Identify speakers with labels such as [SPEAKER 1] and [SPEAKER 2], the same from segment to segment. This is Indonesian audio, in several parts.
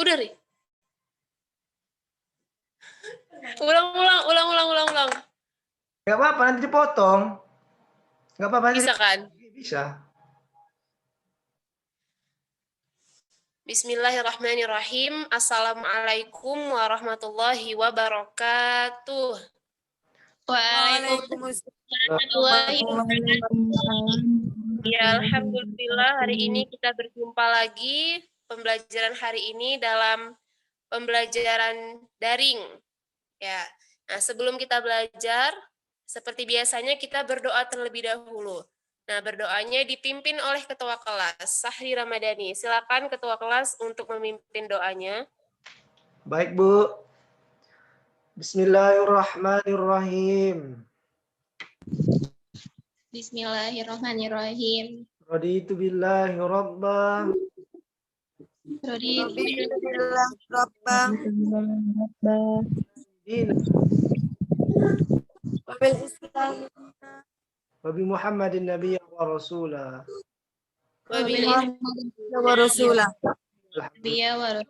[SPEAKER 1] Udah, Ri. Ulang.
[SPEAKER 2] Gak apa-apa, nanti dipotong. Gak apa-apa.
[SPEAKER 1] Bisa kan?
[SPEAKER 2] Bisa.
[SPEAKER 1] Bismillahirrahmanirrahim. Assalamualaikum warahmatullahi wabarakatuh.
[SPEAKER 3] Waalaikumsalam.
[SPEAKER 1] Ya, alhamdulillah hari ini kita berjumpa lagi pembelajaran hari ini dalam pembelajaran daring. Ya. Nah, sebelum kita belajar, seperti biasanya kita berdoa terlebih dahulu. Nah, berdoanya dipimpin oleh ketua kelas, Sahri Ramadhani. Silakan ketua kelas untuk memimpin doanya.
[SPEAKER 2] Baik, Bu. Bismillahirrahmanirrahim.
[SPEAKER 3] Bismillahirrahmanirrahim.
[SPEAKER 2] Raditu billahi rabba.
[SPEAKER 3] Raditu
[SPEAKER 4] billahi rabba.
[SPEAKER 2] Dina.
[SPEAKER 4] Wabil Islam.
[SPEAKER 2] Wabi Muhammadin nabiyya wa rasulah.
[SPEAKER 1] Wabil
[SPEAKER 4] Wa rasulah.
[SPEAKER 3] biya wa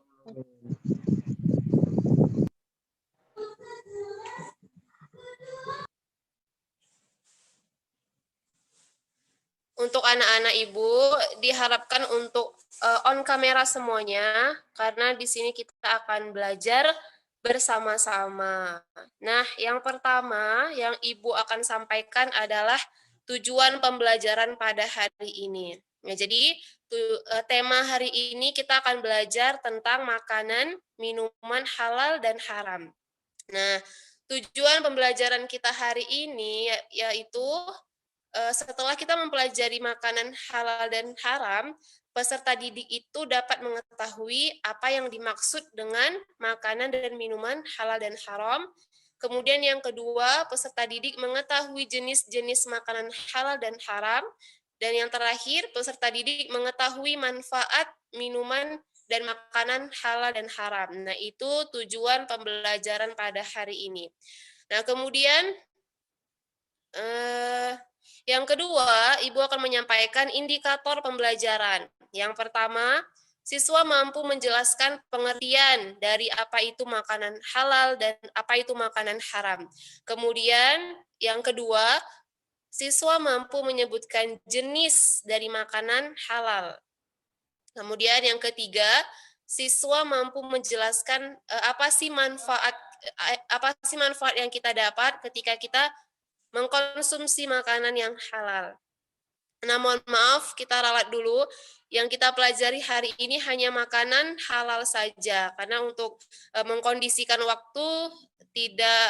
[SPEAKER 1] Untuk anak-anak ibu diharapkan untuk on kamera semuanya karena di sini kita akan belajar bersama-sama. Nah, yang pertama yang ibu akan sampaikan adalah tujuan pembelajaran pada hari ini. Nah, jadi tema hari ini kita akan belajar tentang makanan, minuman halal dan haram. Nah, tujuan pembelajaran kita hari ini yaitu setelah kita mempelajari makanan halal dan haram, peserta didik itu dapat mengetahui apa yang dimaksud dengan makanan dan minuman halal dan haram. Kemudian yang kedua, peserta didik mengetahui jenis-jenis makanan halal dan haram. Dan yang terakhir, peserta didik mengetahui manfaat minuman dan makanan halal dan haram. Nah, itu tujuan pembelajaran pada hari ini. Nah, kemudian yang kedua, Ibu akan menyampaikan indikator pembelajaran. Yang pertama, siswa mampu menjelaskan pengertian dari apa itu makanan halal dan apa itu makanan haram. Kemudian, yang kedua, siswa mampu menyebutkan jenis dari makanan halal. Kemudian yang ketiga, siswa mampu menjelaskan apa sih manfaat yang kita dapat ketika kita mengkonsumsi makanan yang halal. Nah, mohon maaf, kita ralat dulu. Yang kita pelajari hari ini hanya makanan halal saja, karena untuk mengkondisikan waktu, tidak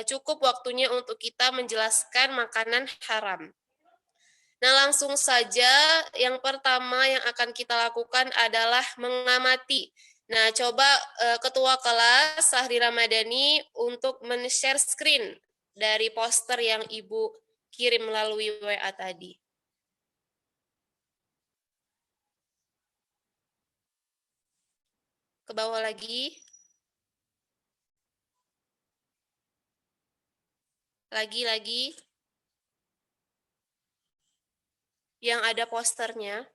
[SPEAKER 1] cukup waktunya untuk kita menjelaskan makanan haram. Nah, langsung saja yang pertama yang akan kita lakukan adalah mengamati. Nah, coba Ketua Kelas Sahri Ramadhani untuk men-share screen dari poster yang Ibu kirim melalui WA tadi. Ke bawah lagi. Lagi. Yang ada posternya.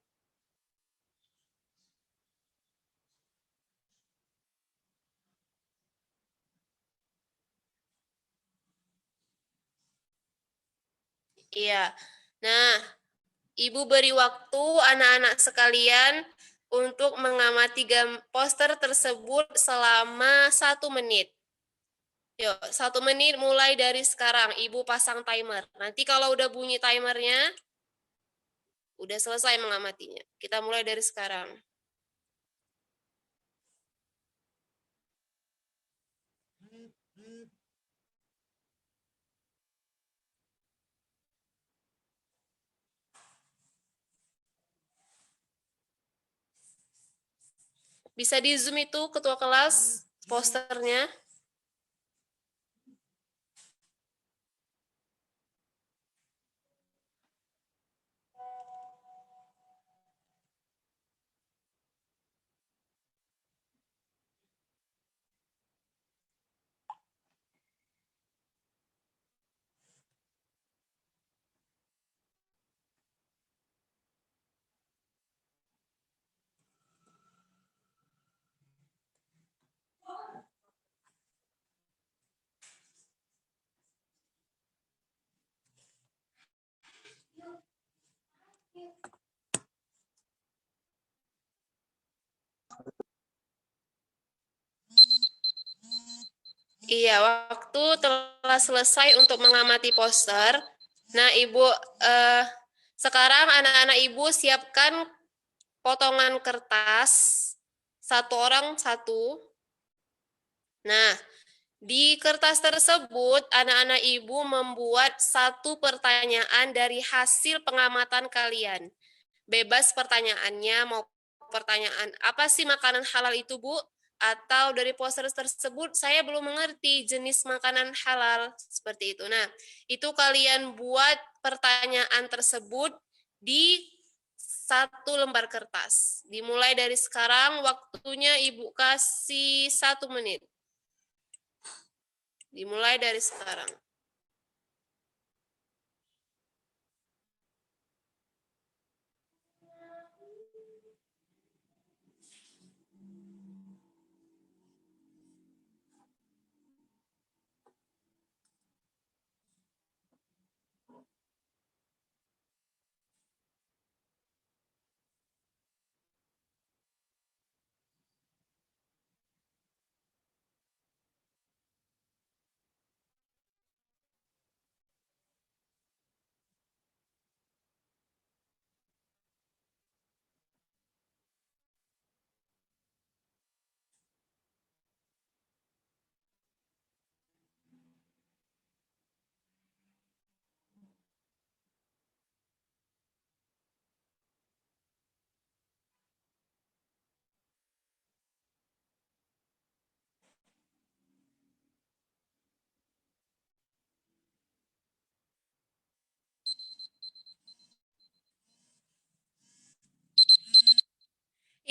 [SPEAKER 1] Iya. Nah, Ibu beri waktu anak-anak sekalian untuk mengamati poster tersebut selama 1 menit. Yuk, 1 menit mulai dari sekarang. Ibu pasang timer. Nanti kalau udah bunyi timernya, udah selesai mengamatinya. Kita mulai dari sekarang. Bisa di zoom itu ketua kelas posternya. Iya, waktu telah selesai untuk mengamati poster. Nah, Ibu, sekarang anak-anak Ibu siapkan potongan kertas, satu orang satu. Nah, di kertas tersebut, anak-anak Ibu membuat satu pertanyaan dari hasil pengamatan kalian. Bebas pertanyaannya, mau pertanyaan, apa sih makanan halal itu, Bu? Atau dari poster tersebut, saya belum mengerti jenis makanan halal, seperti itu. Nah, itu kalian buat pertanyaan tersebut di satu lembar kertas. Dimulai dari sekarang, waktunya Ibu kasih 1 menit. Dimulai dari sekarang.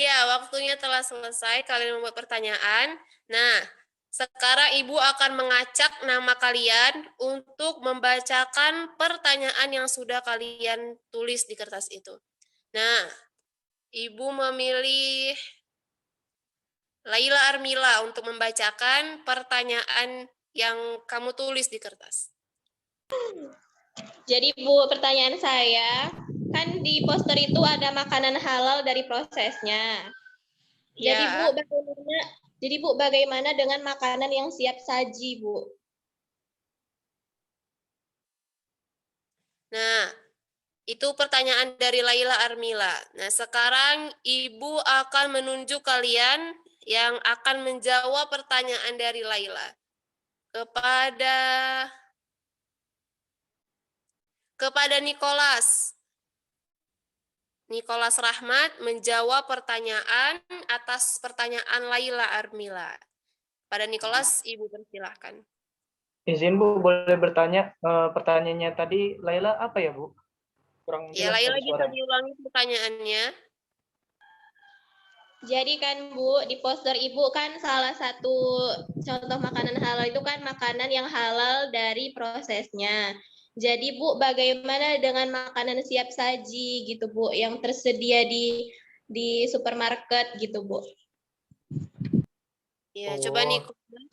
[SPEAKER 1] Ya, waktunya telah selesai. Kalian membuat pertanyaan. Nah, sekarang Ibu akan mengacak nama kalian untuk membacakan pertanyaan yang sudah kalian tulis di kertas itu. Nah, Ibu memilih Laila Armila untuk membacakan pertanyaan yang kamu tulis di kertas.
[SPEAKER 3] Jadi Bu, pertanyaan saya, kan di poster itu ada makanan halal dari prosesnya. Jadi
[SPEAKER 1] Ya.
[SPEAKER 3] Bu, bagaimana dengan makanan yang siap saji, Bu?
[SPEAKER 1] Nah, itu pertanyaan dari Laila Armila. Nah, sekarang Ibu akan menunjuk kalian yang akan menjawab pertanyaan dari Laila. Kepada Nicholas. Nicholas Rahmat menjawab pertanyaan atas pertanyaan Laila Armila. Pada Nicholas, Ibu persilahkan.
[SPEAKER 2] Izin Bu, boleh bertanya pertanyaannya tadi Laila apa ya Bu? Kurang
[SPEAKER 1] Ya,
[SPEAKER 2] jelas
[SPEAKER 1] Laila
[SPEAKER 2] tadi
[SPEAKER 1] bisa
[SPEAKER 2] suaranya.
[SPEAKER 1] diulangi pertanyaannya.
[SPEAKER 3] Jadi kan Bu, di poster Ibu kan salah satu contoh makanan halal itu kan makanan yang halal dari prosesnya. Jadi Bu, bagaimana dengan makanan siap saji gitu Bu, yang tersedia di supermarket gitu Bu?
[SPEAKER 1] Ya, coba nih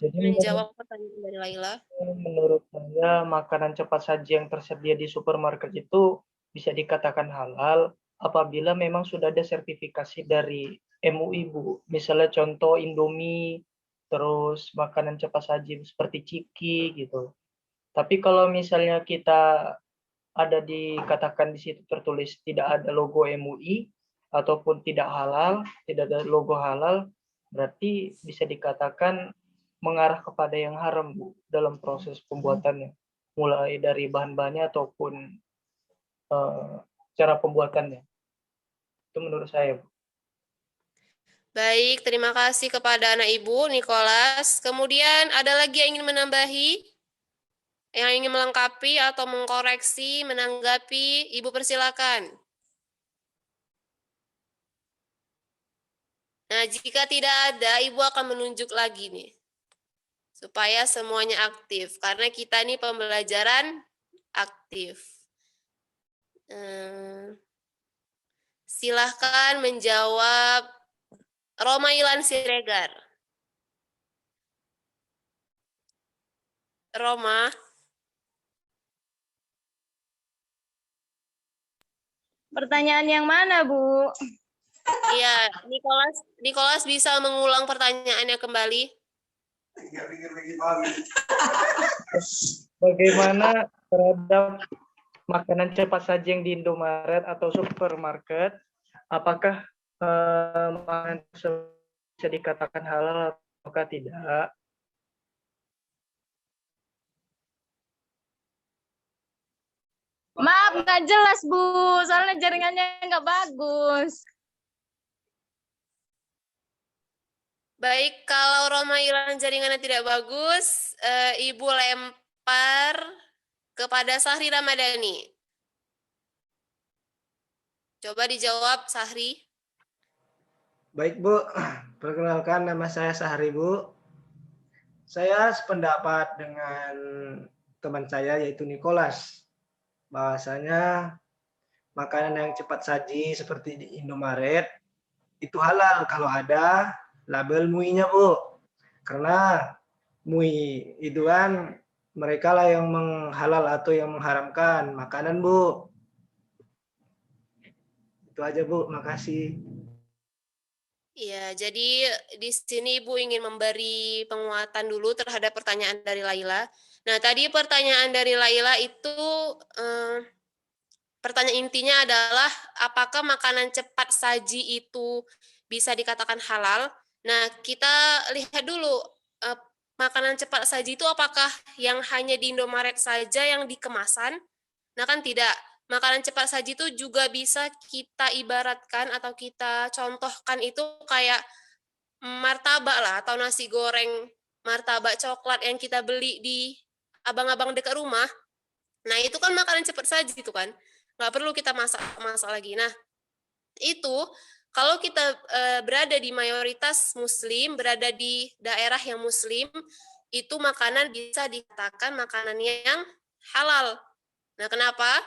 [SPEAKER 2] Jadi
[SPEAKER 1] menjawab pertanyaan dari Laila.
[SPEAKER 2] menurut saya makanan cepat saji yang tersedia di supermarket itu bisa dikatakan halal apabila memang sudah ada sertifikasi dari MUI Bu. Misalnya contoh Indomie, terus makanan cepat saji seperti ciki gitu. Tapi kalau misalnya kita ada dikatakan di situ tertulis tidak ada logo MUI ataupun tidak halal, tidak ada logo halal, berarti bisa dikatakan mengarah kepada yang haram Bu dalam proses pembuatannya, mulai dari bahan-bahannya ataupun cara pembuatannya. Itu menurut saya Bu.
[SPEAKER 1] Baik, terima kasih kepada anak Ibu, Nicholas. Kemudian ada lagi yang ingin menambahi? Yang ingin melengkapi atau mengkoreksi, menanggapi? Ibu persilakan. Nah, jika tidak ada, Ibu akan menunjuk lagi nih. Supaya semuanya aktif. Karena kita nih pembelajaran aktif. Silahkan menjawab Roma Ilan Siregar. Roma.
[SPEAKER 4] Pertanyaan yang mana, Bu?
[SPEAKER 1] Iya, Nicholas bisa mengulang pertanyaannya kembali.
[SPEAKER 2] Bagaimana terhadap makanan cepat saji yang di Indomaret atau supermarket? Apakah makanan tersebut bisa dikatakan halal atau tidak?
[SPEAKER 4] Maaf, nggak jelas, Bu. Soalnya jaringannya nggak bagus.
[SPEAKER 1] Baik, kalau Roma Ilan jaringannya tidak bagus, Ibu lempar kepada Sahri Ramadhani. Coba dijawab, Sahri.
[SPEAKER 5] Baik, Bu. Perkenalkan, nama saya Sahri, Bu. Saya sependapat dengan teman saya, yaitu Nicholas. Bahwasanya makanan yang cepat saji seperti di Indomaret itu halal kalau ada label MUI-nya, Bu. Karena MUI itu kan mereka lah yang menghalal atau yang mengharamkan makanan, Bu. Itu aja, Bu. Makasih.
[SPEAKER 1] Iya, jadi di sini Ibu ingin memberi penguatan dulu terhadap pertanyaan dari Laila. Nah, tadi pertanyaan dari Laila itu pertanyaan intinya adalah apakah makanan cepat saji itu bisa dikatakan halal? Nah, kita lihat dulu makanan cepat saji itu apakah yang hanya di Indomaret saja yang dikemasan? Nah, kan tidak. Makanan cepat saji itu juga bisa kita ibaratkan atau kita contohkan itu kayak martabak lah atau nasi goreng martabak coklat yang kita beli di abang-abang dekat rumah. Nah, itu kan makanan cepat saji itu kan. Nggak perlu kita masak lagi. Nah, itu kalau kita berada di mayoritas muslim, berada di daerah yang muslim, itu makanan bisa dikatakan makanan yang halal. Nah, kenapa?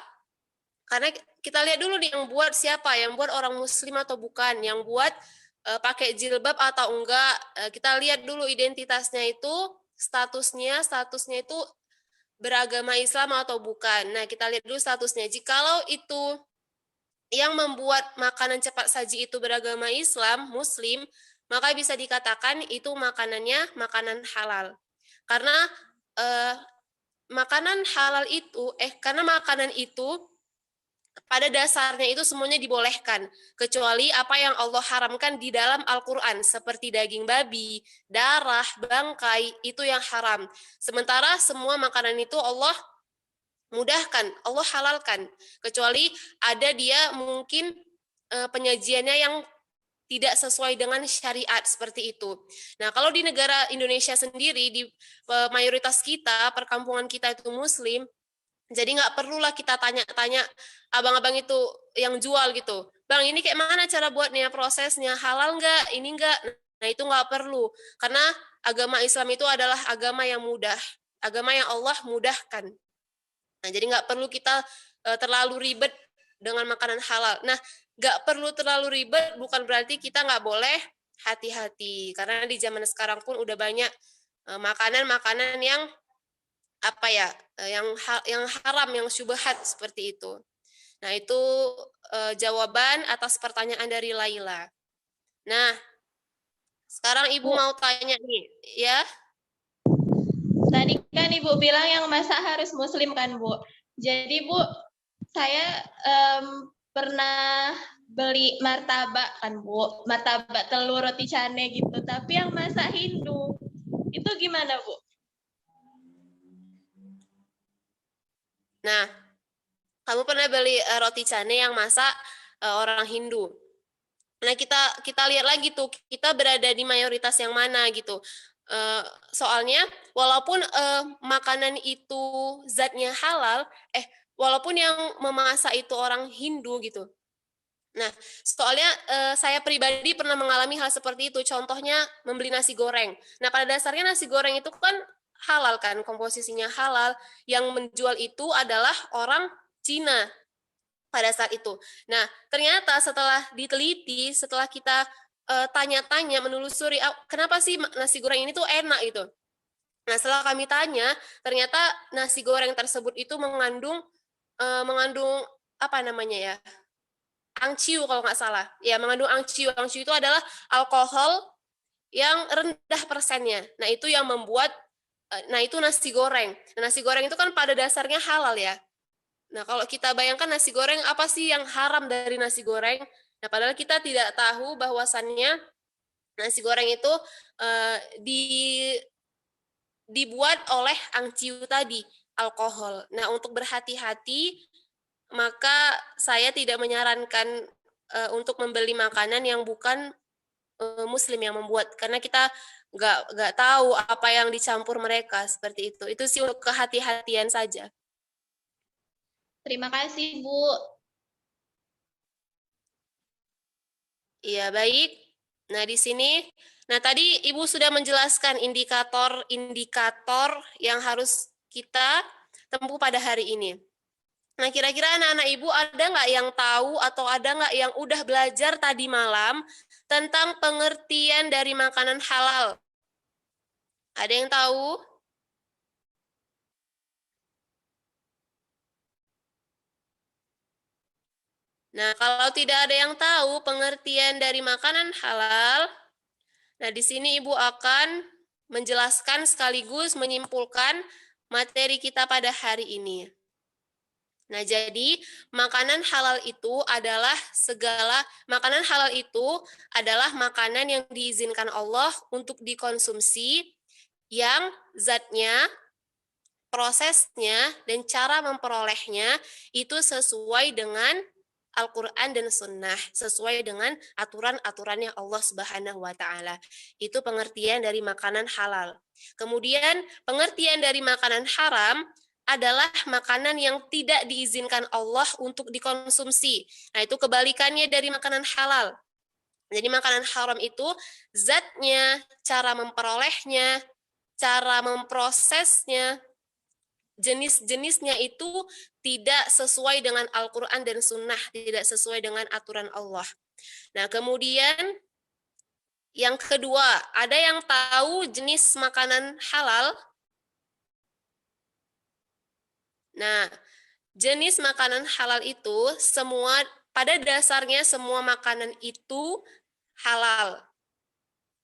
[SPEAKER 1] Karena kita lihat dulu nih yang buat siapa, yang buat orang muslim atau bukan, yang buat pakai jilbab atau enggak. Kita lihat dulu identitasnya itu, statusnya itu beragama Islam atau bukan. Nah, kita lihat dulu statusnya. Jikalau itu yang membuat makanan cepat saji itu beragama Islam, Muslim, maka bisa dikatakan itu makanannya makanan halal. Karena makanan halal itu, karena makanan itu pada dasarnya itu semuanya dibolehkan, kecuali apa yang Allah haramkan di dalam Al-Quran, seperti daging babi, darah, bangkai, itu yang haram. Sementara semua makanan itu Allah mudahkan, Allah halalkan, kecuali ada dia mungkin penyajiannya yang tidak sesuai dengan syariat seperti itu. Nah, kalau di negara Indonesia sendiri, di mayoritas kita, perkampungan kita itu Muslim, jadi nggak perlulah kita tanya-tanya abang-abang itu yang jual gitu. Bang, ini kayak mana cara buatnya, prosesnya, halal nggak, ini nggak? Nah, itu nggak perlu. Karena agama Islam itu adalah agama yang mudah. Agama yang Allah mudahkan. Nah, jadi nggak perlu kita terlalu ribet dengan makanan halal. Nah, nggak perlu terlalu ribet bukan berarti kita nggak boleh hati-hati. Karena di zaman sekarang pun udah banyak makanan-makanan yang apa ya, yang haram, yang syubhat seperti itu. Nah, itu jawaban atas pertanyaan dari Laila. Nah, sekarang Ibu mau tanya nih, ya.
[SPEAKER 3] Tadi kan Ibu bilang yang masak harus Muslim kan, Bu? Jadi, Bu, saya pernah beli martabak kan, Bu? Martabak telur roti cane gitu, tapi yang masak Hindu. Itu gimana, Bu?
[SPEAKER 1] Nah, kamu pernah beli roti cane yang masak orang Hindu. Nah, kita lihat lagi tuh, kita berada di mayoritas yang mana gitu. Soalnya walaupun makanan itu zatnya halal, walaupun yang memasak itu orang Hindu gitu. Nah, soalnya saya pribadi pernah mengalami hal seperti itu. Contohnya membeli nasi goreng. Nah, pada dasarnya nasi goreng itu kan halal kan, komposisinya halal. Yang menjual itu adalah orang Cina pada saat itu. Nah, ternyata setelah diteliti, setelah kita tanya-tanya, menelusuri, kenapa sih nasi goreng ini tuh enak gitu. Nah, setelah kami tanya, ternyata nasi goreng tersebut itu mengandung apa namanya ya, angciu kalau nggak salah. Ya, mengandung angciu. Angciu itu adalah alkohol yang rendah persennya. Nah, itu yang membuat itu nasi goreng. Nah, nasi goreng itu kan pada dasarnya halal ya. Nah, kalau kita bayangkan nasi goreng, apa sih yang haram dari nasi goreng? Nah, padahal kita tidak tahu bahwasannya nasi goreng itu dibuat oleh angciu tadi, alkohol. Nah, untuk berhati-hati, maka saya tidak menyarankan untuk membeli makanan yang bukan Muslim yang membuat, karena kita nggak tahu apa yang dicampur mereka seperti itu. Itu sih untuk kehati-hatian saja.
[SPEAKER 3] Terima kasih, Bu.
[SPEAKER 1] Iya, baik. Nah, di sini, tadi Ibu sudah menjelaskan indikator-indikator yang harus kita tempuh pada hari ini. Nah, kira-kira anak-anak Ibu ada nggak yang tahu atau ada nggak yang udah belajar tadi malam tentang pengertian dari makanan halal? Ada yang tahu? Nah, kalau tidak ada yang tahu pengertian dari makanan halal, nah di sini Ibu akan menjelaskan sekaligus menyimpulkan materi kita pada hari ini. Nah, jadi makanan halal itu adalah makanan yang diizinkan Allah untuk dikonsumsi, yang zatnya, prosesnya, dan cara memperolehnya itu sesuai dengan Al-Quran dan Sunnah, sesuai dengan aturan-aturannya Allah Subhanahu wa Ta'ala. Itu pengertian dari makanan halal. Kemudian, pengertian dari makanan haram adalah makanan yang tidak diizinkan Allah untuk dikonsumsi. Nah, itu kebalikannya dari makanan halal. Jadi, makanan haram itu zatnya, cara memperolehnya, cara memprosesnya, jenis-jenisnya itu tidak sesuai dengan Al-Quran dan Sunnah, tidak sesuai dengan aturan Allah. Nah, kemudian yang kedua, ada yang tahu jenis makanan halal? Nah, jenis makanan halal itu pada dasarnya semua makanan itu halal.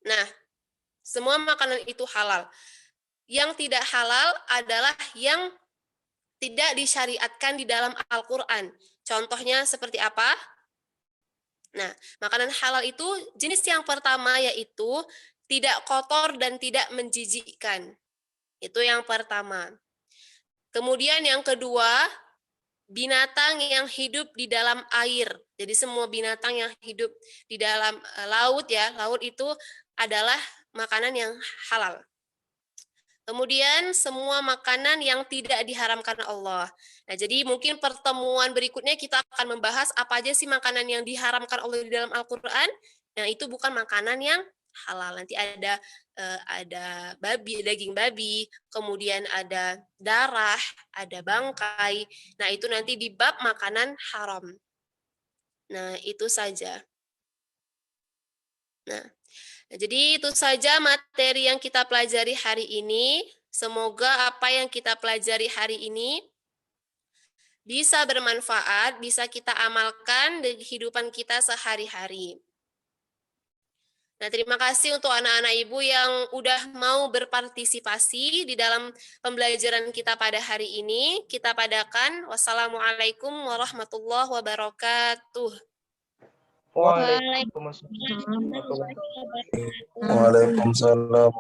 [SPEAKER 1] Nah, semua makanan itu halal. Yang tidak halal adalah yang tidak disyariatkan di dalam Al-Quran. Contohnya seperti apa? Nah, makanan halal itu jenis yang pertama yaitu tidak kotor dan tidak menjijikkan. Itu yang pertama. Kemudian yang kedua, binatang yang hidup di dalam air. Jadi semua binatang yang hidup di dalam laut ya, laut itu adalah makanan yang halal. Kemudian semua makanan yang tidak diharamkan Allah. Nah, jadi mungkin pertemuan berikutnya kita akan membahas apa aja sih makanan yang diharamkan Allah di dalam Al-Quran. Yang itu bukan makanan yang halal. Nanti ada daging babi, kemudian ada darah, ada bangkai. Nah, itu nanti di bab makanan haram. Nah, itu saja. Nah, jadi itu saja materi yang kita pelajari hari ini. Semoga apa yang kita pelajari hari ini bisa bermanfaat, bisa kita amalkan di kehidupan kita sehari-hari. Nah, terima kasih untuk anak-anak Ibu yang udah mau berpartisipasi di dalam pembelajaran kita pada hari ini. Kita padakan. Wassalamualaikum warahmatullahi wabarakatuh.
[SPEAKER 2] Waalaikumsalam.
[SPEAKER 6] Waalaikumsalam